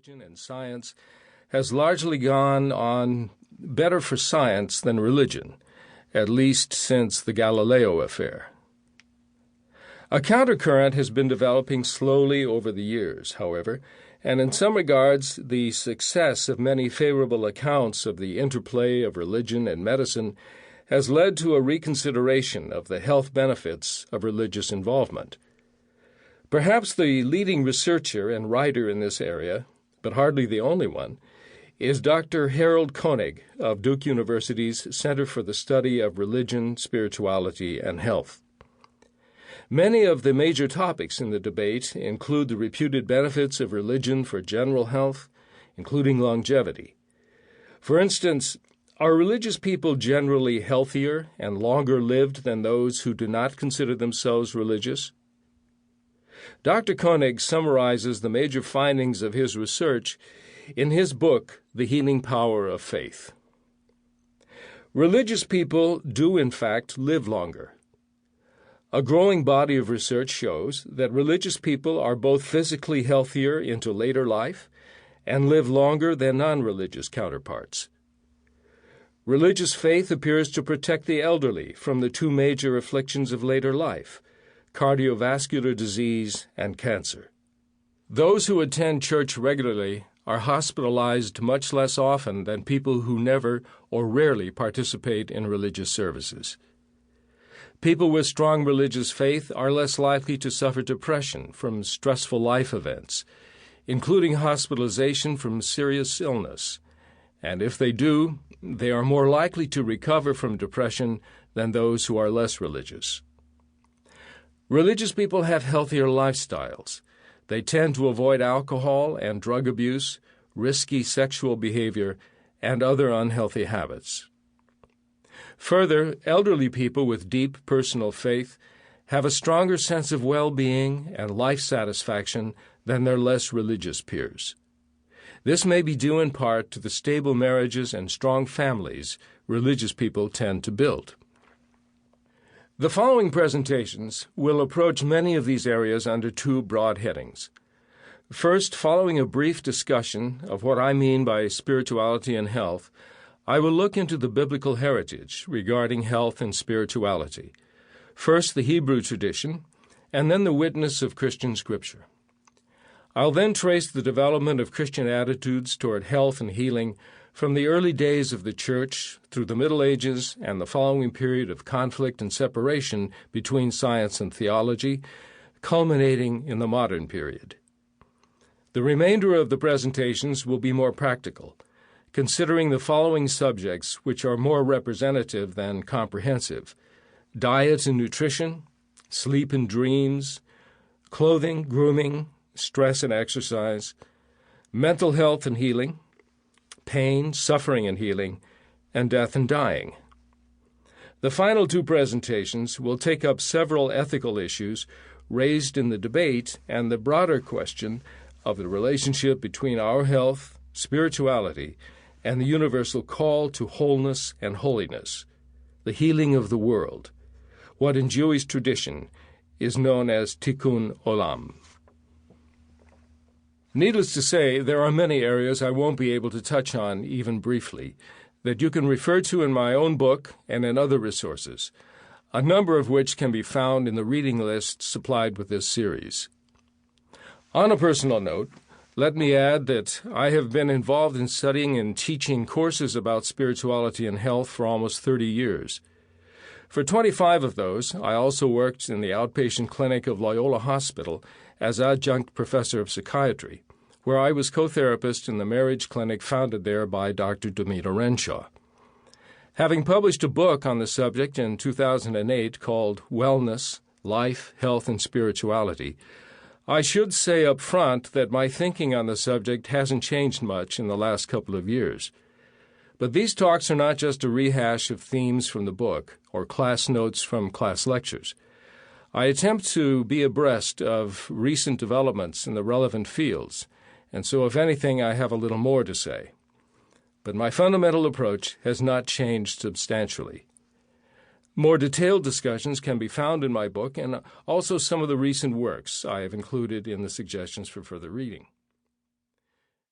religion and science has largely gone on better for science than religion, at least since the Galileo affair. A countercurrent has been developing slowly over the years, however, and in some regards the success of many favorable accounts of the interplay of religion and medicine has led to a reconsideration of the health benefits of religious involvement. Perhaps the leading researcher and writer in this area, but hardly the only one, is Dr. Harold Koenig of Duke University's Center for the Study of Religion, Spirituality, and Health. Many of the major topics in the debate include the reputed benefits of religion for general health, including longevity. For instance, are religious people generally healthier and longer lived than those who do not consider themselves religious? Dr. Koenig summarizes the major findings of his research in his book, The Healing Power of Faith. Religious people do, in fact, live longer. A growing body of research shows that religious people are both physically healthier into later life and live longer than non-religious counterparts. Religious faith appears to protect the elderly from the two major afflictions of later life, cardiovascular disease and cancer. Those who attend church regularly are hospitalized much less often than people who never or rarely participate in religious services. People with strong religious faith are less likely to suffer depression from stressful life events, including hospitalization from serious illness, and if they do, they are more likely to recover from depression than those who are less religious. Religious people have healthier lifestyles. They tend to avoid alcohol and drug abuse, risky sexual behavior, and other unhealthy habits. Further, elderly people with deep personal faith have a stronger sense of well-being and life satisfaction than their less religious peers. This may be due in part to the stable marriages and strong families religious people tend to build. The following presentations will approach many of these areas under two broad headings. First, following a brief discussion of what I mean by spirituality and health, I will look into the biblical heritage regarding health and spirituality. First, the Hebrew tradition, and then the witness of Christian Scripture. I'll then trace the development of Christian attitudes toward health and healing from the early days of the Church through the Middle Ages and the following period of conflict and separation between science and theology, culminating in the modern period. The remainder of the presentations will be more practical, considering the following subjects which are more representative than comprehensive: diet and nutrition, sleep and dreams, clothing, grooming, stress and exercise, mental health and healing, pain, suffering and healing, and death and dying. The final two presentations will take up several ethical issues raised in the debate and the broader question of the relationship between our health, spirituality, and the universal call to wholeness and holiness, the healing of the world, what in Jewish tradition is known as tikkun olam. Needless to say, there are many areas I won't be able to touch on even briefly that you can refer to in my own book and in other resources, a number of which can be found in the reading list supplied with this series. On a personal note, let me add that I have been involved in studying and teaching courses about spirituality and health for almost 30 years. For 25 of those, I also worked in the outpatient clinic of Loyola Hospital as adjunct professor of psychiatry, where I was co-therapist in the marriage clinic founded there by Dr. Demita Renshaw. Having published a book on the subject in 2008 called Wellness, Life, Health, and Spirituality, I should say up front that my thinking on the subject hasn't changed much in the last couple of years. But these talks are not just a rehash of themes from the book or class notes from class lectures. I attempt to be abreast of recent developments in the relevant fields, and so if anything, I have a little more to say. But my fundamental approach has not changed substantially. More detailed discussions can be found in my book and also some of the recent works I have included in the suggestions for further reading.